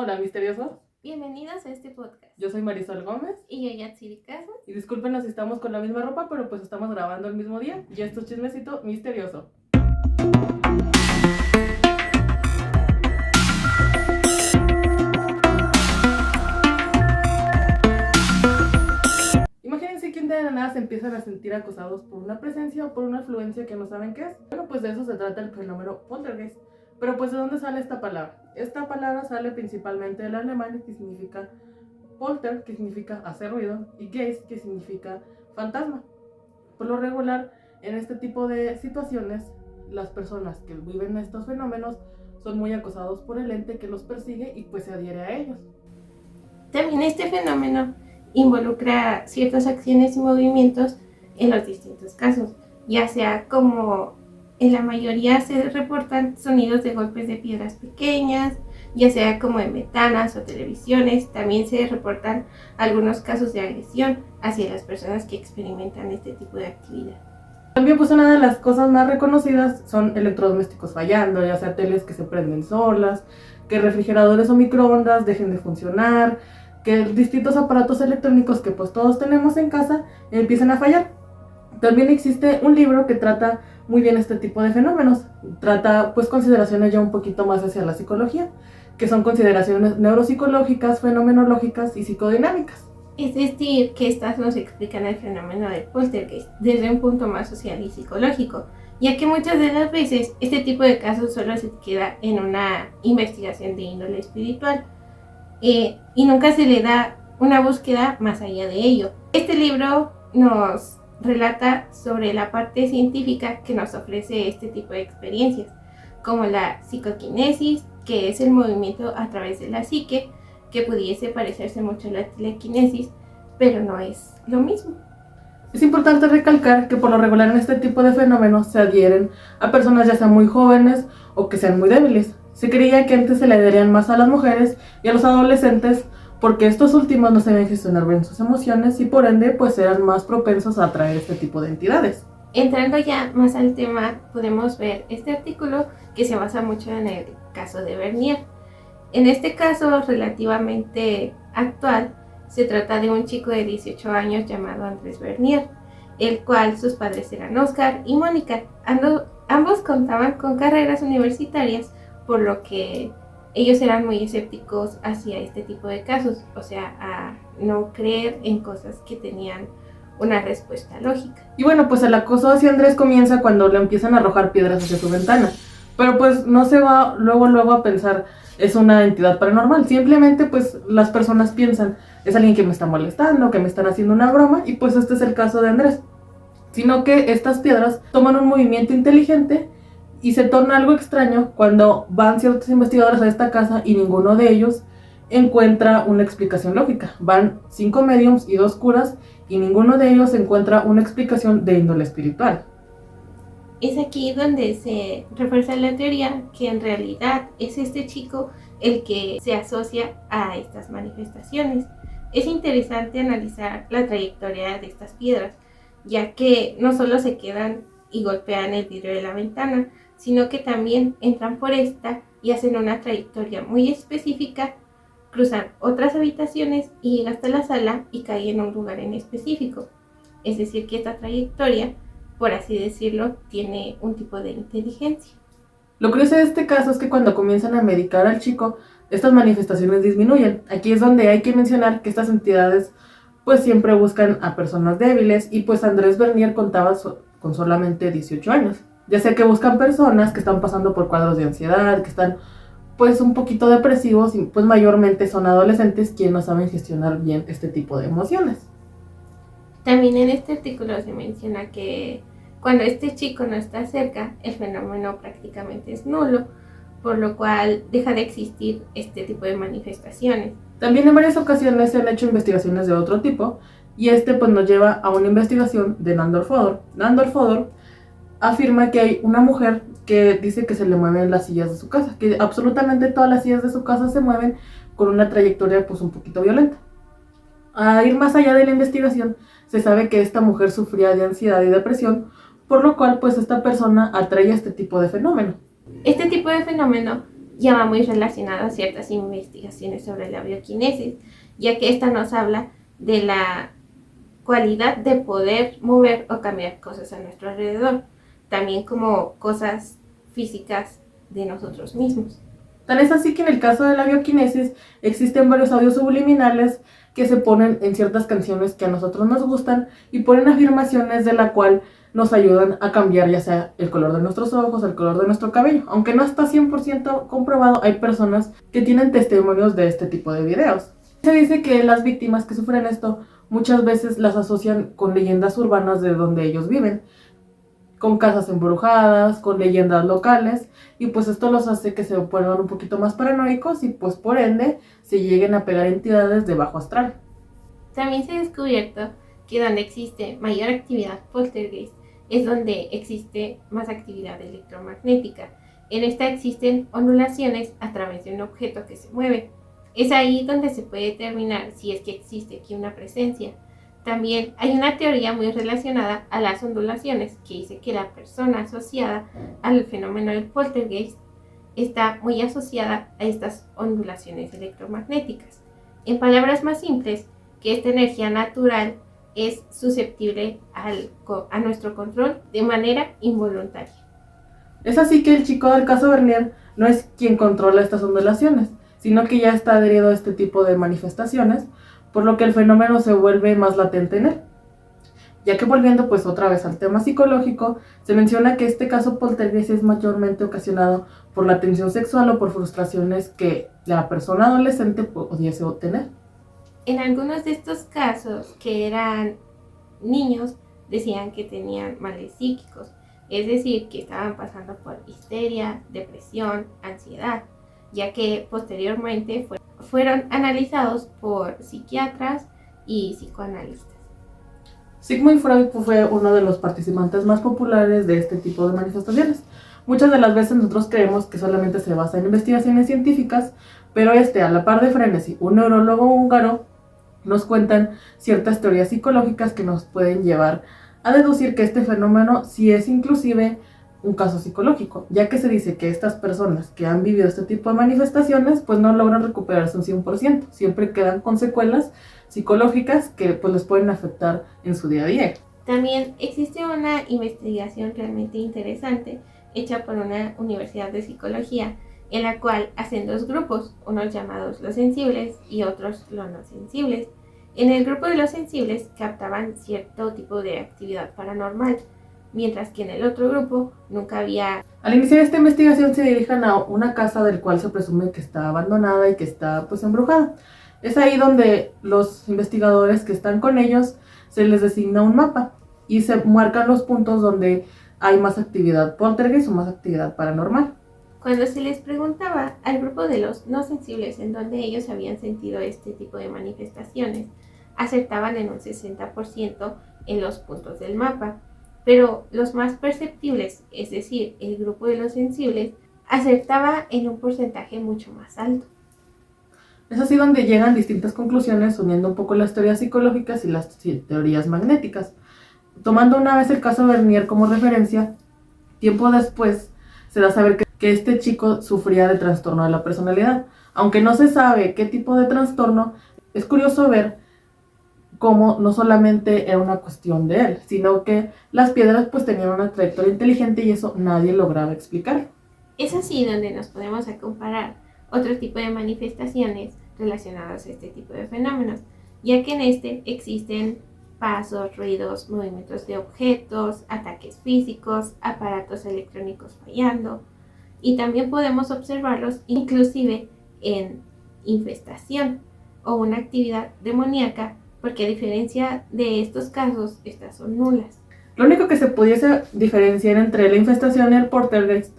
Hola, misteriosos. Bienvenidos a este podcast. Yo soy Marisol Gómez. Y yo, Yatsiri Casas. Y discúlpenos si estamos con la misma ropa, pero pues estamos grabando el mismo día. Y esto es Chismecito Misterioso. Imagínense que un día de la nada se empiezan a sentir acosados por una presencia o por una influencia que no saben qué es. Bueno, pues de eso se trata el fenómeno poltergeist. Pero pues ¿de dónde sale esta palabra? Esta palabra sale principalmente del alemán, que significa polter, que significa hacer ruido, y geist, que significa fantasma. Por lo regular, en este tipo de situaciones, las personas que viven estos fenómenos son muy acosados por el ente que los persigue y pues se adhiere a ellos. También este fenómeno involucra ciertas acciones y movimientos en los distintos casos, ya sea como en la mayoría se reportan sonidos de golpes de piedras pequeñas, ya sea como en ventanas o televisiones. También se reportan algunos casos de agresión hacia las personas que experimentan este tipo de actividad. También pues una de las cosas más reconocidas son electrodomésticos fallando, ya sea teles que se prenden solas, que refrigeradores o microondas dejen de funcionar, que distintos aparatos electrónicos que pues todos tenemos en casa empiecen a fallar. También existe un libro que trata muy bien este tipo de fenómenos. Trata pues consideraciones ya un poquito más hacia la psicología, que son consideraciones neuropsicológicas, fenomenológicas y psicodinámicas. Es decir, que estas nos explican el fenómeno del poltergeist desde un punto más social y psicológico, ya que muchas de las veces este tipo de casos solo se queda en una investigación de índole espiritual y nunca se le da una búsqueda más allá de ello. Este libro nos relata sobre la parte científica que nos ofrece este tipo de experiencias, como la psicoquinesis, que es el movimiento a través de la psique, que pudiese parecerse mucho a la telequinesis, pero no es lo mismo. Es importante recalcar que por lo regular en este tipo de fenómenos se adhieren a personas ya sean muy jóvenes o que sean muy débiles. Se creía que antes se le adherían más a las mujeres y a los adolescentes porque estos últimos no sabían gestionar bien sus emociones y por ende pues eran más propensos a atraer este tipo de entidades. Entrando ya más al tema, podemos ver este artículo que se basa mucho en el caso de Bernier. En este caso relativamente actual, se trata de un chico de 18 años llamado Andrés Bernier, el cual sus padres eran Oscar y Mónica. Ambos contaban con carreras universitarias, por lo que ellos eran muy escépticos hacia este tipo de casos, o sea, a no creer en cosas que tenían una respuesta lógica. Y bueno, pues el acoso hacia Andrés comienza cuando le empiezan a arrojar piedras hacia su ventana, pero pues no se va luego a pensar es una entidad paranormal, simplemente pues las personas piensan es alguien que me está molestando, que me están haciendo una broma y pues este es el caso de Andrés, sino que estas piedras toman un movimiento inteligente y se torna algo extraño cuando van ciertos investigadores a esta casa y ninguno de ellos encuentra una explicación lógica. Van 5 mediums y 2 curas y ninguno de ellos encuentra una explicación de índole espiritual. Es aquí donde se refuerza la teoría que en realidad es este chico el que se asocia a estas manifestaciones. Es interesante analizar la trayectoria de estas piedras, ya que no solo se quedan y golpean el vidrio de la ventana, sino que también entran por esta y hacen una trayectoria muy específica, cruzan otras habitaciones y llegan hasta la sala y caen en un lugar en específico. Es decir, que esta trayectoria, por así decirlo, tiene un tipo de inteligencia. Lo curioso de este caso es que cuando comienzan a medicar al chico, estas manifestaciones disminuyen. Aquí es donde hay que mencionar que estas entidades pues siempre buscan a personas débiles y pues Andrés Bernier contaba con solamente 18 años. Ya sea que buscan personas que están pasando por cuadros de ansiedad, que están pues un poquito depresivos y pues mayormente son adolescentes quienes no saben gestionar bien este tipo de emociones. También en este artículo se menciona que cuando este chico no está cerca, el fenómeno prácticamente es nulo, por lo cual deja de existir este tipo de manifestaciones. También en varias ocasiones se han hecho investigaciones de otro tipo y pues nos lleva a una investigación de Nandor Fodor. Nandor Fodor afirma que hay una mujer que dice que se le mueven las sillas de su casa, que absolutamente todas las sillas de su casa se mueven con una trayectoria pues un poquito violenta. A ir más allá de la investigación, se sabe que esta mujer sufría de ansiedad y depresión, por lo cual pues esta persona atrae este tipo de fenómeno. Este tipo de fenómeno ya va muy relacionado a ciertas investigaciones sobre la bioquinesis, ya que esta nos habla de la cualidad de poder mover o cambiar cosas a nuestro alrededor, también como cosas físicas de nosotros mismos. Tan es así que en el caso de la bioquinesis existen varios audios subliminales que se ponen en ciertas canciones que a nosotros nos gustan y ponen afirmaciones de la cual nos ayudan a cambiar ya sea el color de nuestros ojos, el color de nuestro cabello. Aunque no está 100% comprobado, hay personas que tienen testimonios de este tipo de videos. Se dice que las víctimas que sufren esto muchas veces las asocian con leyendas urbanas de donde ellos viven, con casas embrujadas, con leyendas locales, y pues esto los hace que se vuelvan un poquito más paranoicos y pues por ende se lleguen a pegar entidades de bajo astral. También se ha descubierto que donde existe mayor actividad poltergeist es donde existe más actividad electromagnética. En esta existen ondulaciones a través de un objeto que se mueve. Es ahí donde se puede determinar si es que existe aquí una presencia. También hay una teoría muy relacionada a las ondulaciones que dice que la persona asociada al fenómeno del poltergeist está muy asociada a estas ondulaciones electromagnéticas. En palabras más simples, que esta energía natural es susceptible a nuestro control de manera involuntaria. Es así que el chico del caso Bernier no es quien controla estas ondulaciones, sino que ya está adherido a este tipo de manifestaciones, por lo que el fenómeno se vuelve más latente en él. Ya que volviendo pues otra vez al tema psicológico, se menciona que este caso poltergeist es mayormente ocasionado por la tensión sexual o por frustraciones que la persona adolescente pudiese obtener. En algunos de estos casos, que eran niños, decían que tenían males psíquicos, es decir, que estaban pasando por histeria, depresión, ansiedad, ya que posteriormente fueron analizados por psiquiatras y psicoanalistas. Sigmund Freud fue uno de los participantes más populares de este tipo de manifestaciones. Muchas de las veces nosotros creemos que solamente se basa en investigaciones científicas, pero a la par de Frenesi, un neurólogo húngaro, nos cuentan ciertas teorías psicológicas que nos pueden llevar a deducir que este fenómeno sí es inclusive un caso psicológico, ya que se dice que estas personas que han vivido este tipo de manifestaciones pues no logran recuperarse un 100%, siempre quedan con secuelas psicológicas que pues les pueden afectar en su día a día. También existe una investigación realmente interesante hecha por una universidad de psicología en la cual hacen dos grupos, unos llamados los sensibles y otros los no sensibles. En el grupo de los sensibles captaban cierto tipo de actividad paranormal, mientras que en el otro grupo nunca había. Al iniciar esta investigación se dirigen a una casa del cual se presume que está abandonada y que está pues embrujada. Es ahí donde los investigadores que están con ellos se les designa un mapa y se marcan los puntos donde hay más actividad poltergeist o más actividad paranormal. Cuando se les preguntaba al grupo de los no sensibles en donde ellos habían sentido este tipo de manifestaciones, acertaban en un 60% en los puntos del mapa, pero los más perceptibles, es decir, el grupo de los sensibles, acertaba en un porcentaje mucho más alto. Es así donde llegan distintas conclusiones uniendo un poco las teorías psicológicas y las teorías magnéticas. Tomando una vez el caso Bernier como referencia, tiempo después se da a saber que este chico sufría de trastorno de la personalidad. Aunque no se sabe qué tipo de trastorno, es curioso ver cómo no solamente era una cuestión de él, sino que las piedras pues tenían una trayectoria inteligente y eso nadie lograba explicar. Es así donde nos podemos comparar otro tipo de manifestaciones relacionadas a este tipo de fenómenos, ya que en este existen pasos, ruidos, movimientos de objetos, ataques físicos, aparatos electrónicos fallando, y también podemos observarlos inclusive en infestación o una actividad demoníaca, porque a diferencia de estos casos, estas son nulas. Lo único que se pudiese diferenciar entre la infestación y el poltergeist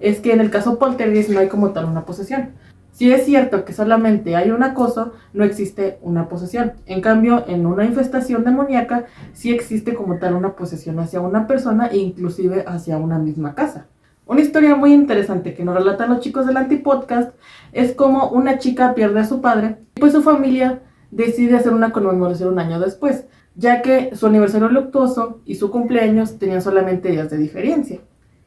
es que en el caso poltergeist no hay como tal una posesión. Si es cierto que solamente hay un acoso, no existe una posesión. En cambio, en una infestación demoníaca sí existe como tal una posesión hacia una persona e inclusive hacia una misma casa. Una historia muy interesante que nos relatan los chicos del Antipodcast es como una chica pierde a su padre y pues su familia decide hacer una conmemoración un año después, ya que su aniversario luctuoso y su cumpleaños tenían solamente días de diferencia.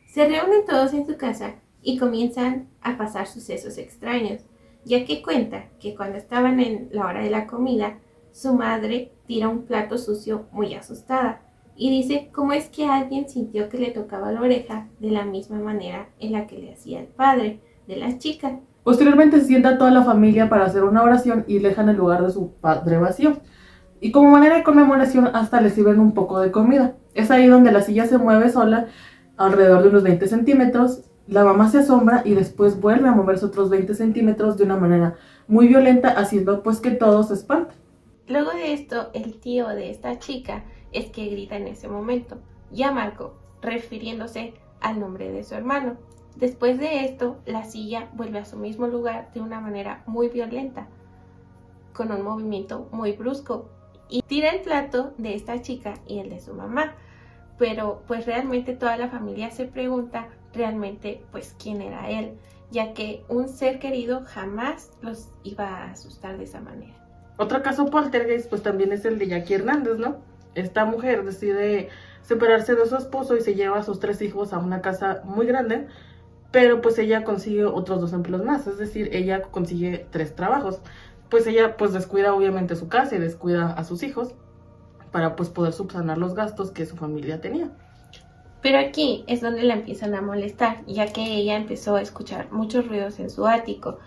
Se reúnen todos en su casa y comienzan a pasar sucesos extraños, ya que cuenta que cuando estaban en la hora de la comida, su madre tira un plato sucio muy asustada y dice cómo es que alguien sintió que le tocaba la oreja de la misma manera en la que le hacía el padre de la chica. Posteriormente se sienta toda la familia para hacer una oración y dejan el lugar de su padre vacío. Y como manera de conmemoración hasta le sirven un poco de comida. Es ahí donde la silla se mueve sola alrededor de unos 20 centímetros. La mamá se asombra y después vuelve a moverse otros 20 centímetros de una manera muy violenta, haciendo pues que todos se espanten. Luego de esto, el tío de esta chica es que grita en ese momento, ya Marco, refiriéndose al nombre de su hermano. Después de esto, la silla vuelve a su mismo lugar de una manera muy violenta, con un movimiento muy brusco, y tira el plato de esta chica y el de su mamá. Pero pues realmente toda la familia se pregunta realmente pues quién era él, ya que un ser querido jamás los iba a asustar de esa manera. Otro caso poltergeist pues también es el de Jackie Hernández, ¿no? Esta mujer decide separarse de su esposo y se lleva a sus 3 hijos a una casa muy grande, pero pues ella consigue otros 2 empleos más, es decir, ella consigue 3 trabajos. Pues ella pues descuida obviamente su casa y descuida a sus hijos para pues poder subsanar los gastos que su familia tenía. Pero aquí es donde la empiezan a molestar, ya que ella empezó a escuchar muchos ruidos en su ático,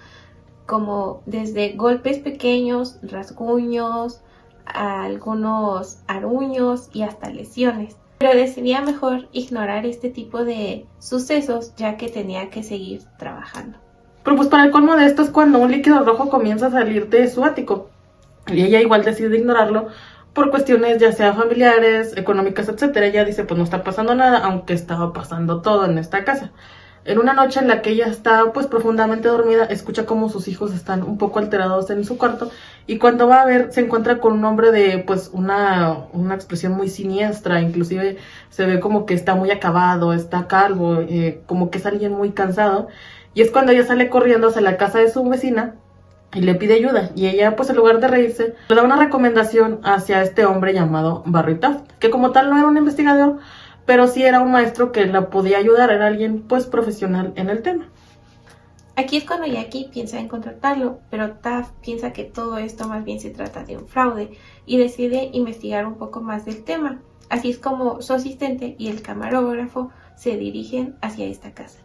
como desde golpes pequeños, rasguños, algunos aruños y hasta lesiones. Pero decidía mejor ignorar este tipo de sucesos, ya que tenía que seguir trabajando. Pero pues para el colmo de esto es cuando un líquido rojo comienza a salir de su ático. Y ella igual decide ignorarlo por cuestiones ya sea familiares, económicas, etcétera. Ella dice pues no está pasando nada, aunque estaba pasando todo en esta casa. En una noche en la que ella está pues profundamente dormida, escucha como sus hijos están un poco alterados en su cuarto, y cuando va a ver se encuentra con un hombre de pues una expresión muy siniestra, inclusive se ve como que está muy acabado, está calvo, como que es alguien muy cansado, y es cuando ella sale corriendo hacia la casa de su vecina y le pide ayuda, y ella pues en lugar de reírse le da una recomendación hacia este hombre llamado Barry Taft, que como tal no era un investigador, pero sí era un maestro que la podía ayudar, era alguien pues profesional en el tema. Aquí es cuando Jackie piensa en contratarlo, pero Taft piensa que todo esto más bien se trata de un fraude y decide investigar un poco más del tema. Así es como su asistente y el camarógrafo se dirigen hacia esta casa.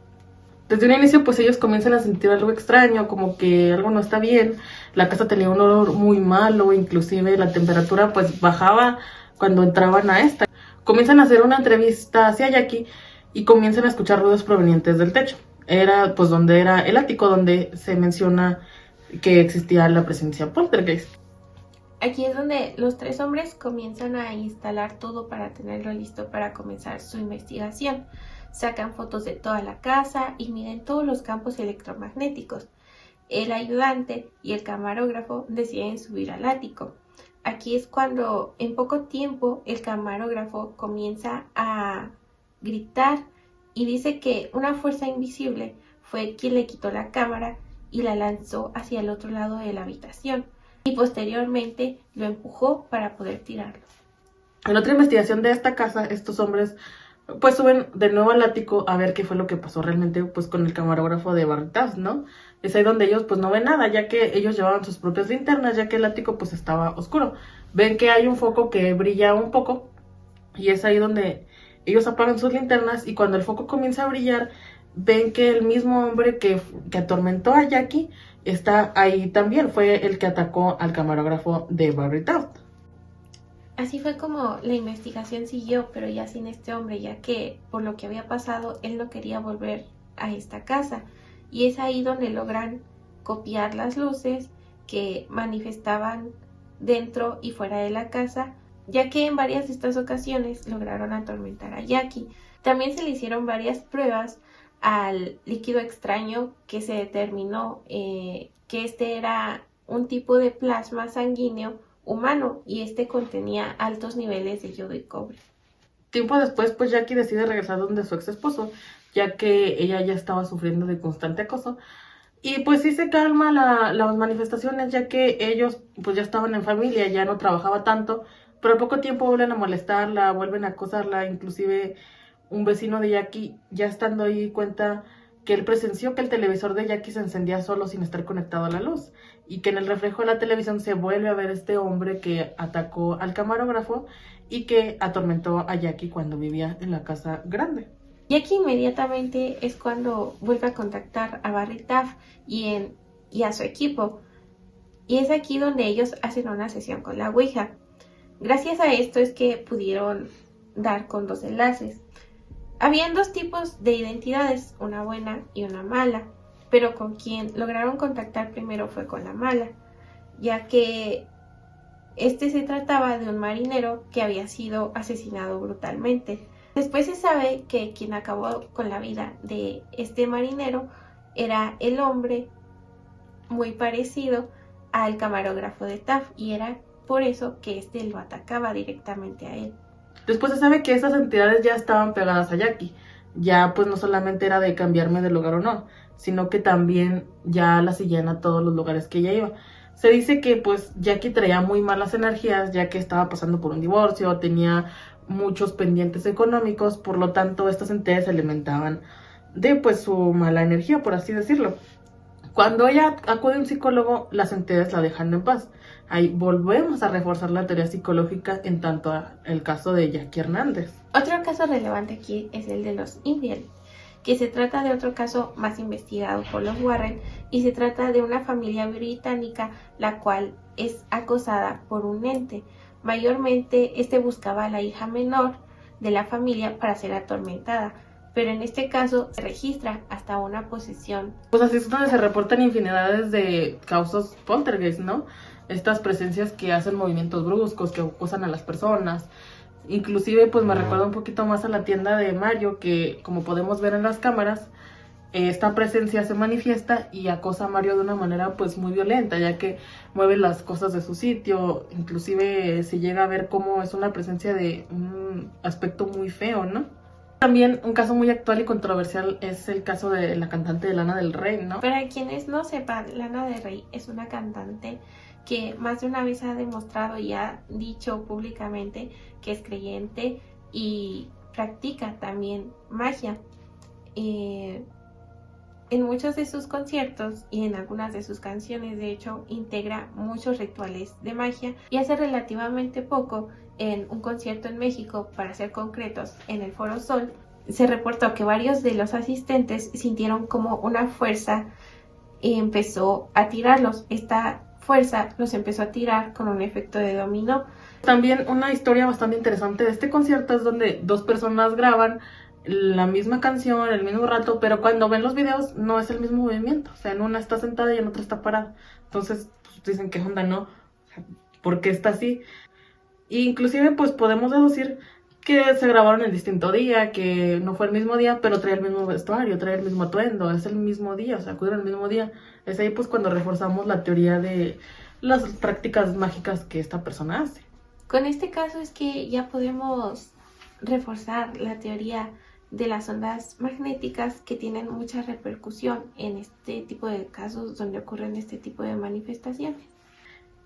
Desde un inicio pues ellos comienzan a sentir algo extraño, como que algo no está bien, la casa tenía un olor muy malo, inclusive la temperatura pues bajaba cuando entraban a esta. Comienzan a hacer una entrevista hacia Jackie y comienzan a escuchar ruidos provenientes del techo. Era pues donde era el ático, donde se menciona que existía la presencia poltergeist. Aquí es donde los 3 hombres comienzan a instalar todo para tenerlo listo para comenzar su investigación. Sacan fotos de toda la casa y miden todos los campos electromagnéticos. El ayudante y el camarógrafo deciden subir al ático. Aquí es cuando en poco tiempo el camarógrafo comienza a gritar y dice que una fuerza invisible fue quien le quitó la cámara y la lanzó hacia el otro lado de la habitación, y posteriormente lo empujó para poder tirarlo. En otra investigación de esta casa, estos hombres pues suben de nuevo al ático a ver qué fue lo que pasó realmente pues con el camarógrafo de Barry Taft, ¿no? Es ahí donde ellos pues no ven nada, ya que ellos llevaban sus propias linternas, ya que el ático pues estaba oscuro. Ven que hay un foco que brilla un poco y es ahí donde ellos apagan sus linternas, y cuando el foco comienza a brillar ven que el mismo hombre que atormentó a Jackie está ahí también, fue el que atacó al camarógrafo de Barry Taft. Así fue como la investigación siguió, pero ya sin este hombre, ya que por lo que había pasado él no quería volver a esta casa, y es ahí donde logran copiar las luces que manifestaban dentro y fuera de la casa, ya que en varias de estas ocasiones lograron atormentar a Jackie. También se le hicieron varias pruebas al líquido extraño, que se determinó que este era un tipo de plasma sanguíneo humano y este contenía altos niveles de yodo y cobre. Tiempo después, pues Jackie decide regresar donde su ex esposo, ya que ella ya estaba sufriendo de constante acoso. Y pues sí se calma las manifestaciones, ya que ellos pues ya estaban en familia, ya no trabajaba tanto, pero al poco tiempo vuelven a molestarla, vuelven a acosarla, inclusive un vecino de Jackie, ya estando ahí, cuenta que él presenció que el televisor de Jackie se encendía solo sin estar conectado a la luz y que en el reflejo de la televisión se vuelve a ver este hombre que atacó al camarógrafo y que atormentó a Jackie cuando vivía en la casa grande. Jackie inmediatamente es cuando vuelve a contactar a Barry Taff y a su equipo, y es aquí donde ellos hacen una sesión con la Ouija. Gracias a esto es que pudieron dar con 2 enlaces. Habían 2 tipos de identidades, una buena y una mala, pero con quien lograron contactar primero fue con la mala, ya que se trataba de un marinero que había sido asesinado brutalmente. Después se sabe que quien acabó con la vida de este marinero era el hombre muy parecido al camarógrafo de Taff, y era por eso que lo atacaba directamente a él. Después se sabe que esas entidades ya estaban pegadas a Jackie. Ya pues no solamente era de cambiarme de lugar o no, sino que también ya la seguían a todos los lugares que ella iba. Se dice que pues Jackie traía muy malas energías, ya que estaba pasando por un divorcio, tenía muchos pendientes económicos, por lo tanto estas entidades se alimentaban de pues su mala energía, por así decirlo. Cuando ella acude a un psicólogo, las entidades la dejan en paz. Ahí volvemos a reforzar la teoría psicológica en tanto al caso de Jackie Hernández. Otro caso relevante aquí es el de los infieles, que se trata de otro caso más investigado por los Warren, y se trata de una familia británica la cual es acosada por un ente. Mayormente buscaba a la hija menor de la familia para ser atormentada, pero en este caso se registra hasta una posesión. Pues así es donde se reportan infinidades de causas poltergeist, ¿no? Estas presencias que hacen movimientos bruscos, que acosan a las personas. Inclusive pues me recuerda un poquito más a la tienda de Mario, que como podemos ver en las cámaras, esta presencia se manifiesta y acosa a Mario de una manera pues muy violenta, ya que mueve las cosas de su sitio. Inclusive se llega a ver cómo es una presencia de un aspecto muy feo, ¿no? También un caso muy actual y controversial es el caso de la cantante de Lana del Rey, ¿no? Para quienes no sepan, Lana del Rey es una cantante que más de una vez ha demostrado y ha dicho públicamente que es creyente y practica también magia. En muchos de sus conciertos y en algunas de sus canciones, de hecho, integra muchos rituales de magia, y hace relativamente poco, en un concierto en México, para ser concretos, en el Foro Sol, se reportó que varios de los asistentes sintieron como una fuerza empezó a tirarlos. Esta fuerza los empezó a tirar con un efecto de dominó. También una historia bastante interesante de este concierto es donde 2 personas graban la misma canción, el mismo rato, pero cuando ven los videos no es el mismo movimiento. O sea, en una está sentada y en otra está parada. Entonces pues, dicen, ¿qué onda, no? ¿Por qué está así? E inclusive pues podemos deducir que se grabaron en distinto día, que no fue el mismo día, pero trae el mismo vestuario, trae el mismo atuendo, es el mismo día, o sea, acudieron el mismo día. Es ahí pues cuando reforzamos la teoría de las prácticas mágicas que esta persona hace. Con este caso es que ya podemos reforzar la teoría de las ondas magnéticas, que tienen mucha repercusión en este tipo de casos donde ocurren este tipo de manifestaciones.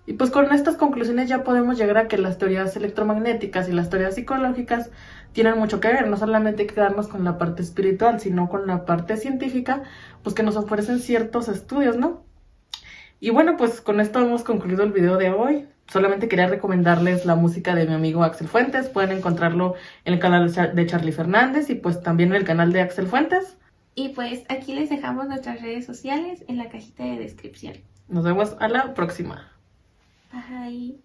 Y pues con estas conclusiones ya podemos llegar a que las teorías electromagnéticas y las teorías psicológicas tienen mucho que ver. No solamente hay que quedarnos con la parte espiritual, sino con la parte científica, pues que nos ofrecen ciertos estudios, ¿no? Y bueno, pues con esto hemos concluido el video de hoy. Solamente quería recomendarles la música de mi amigo Axel Fuentes. Pueden encontrarlo en el canal de Charly Fernández y pues también en el canal de Axel Fuentes. Y pues aquí les dejamos nuestras redes sociales en la cajita de descripción. Nos vemos a la próxima. Bye.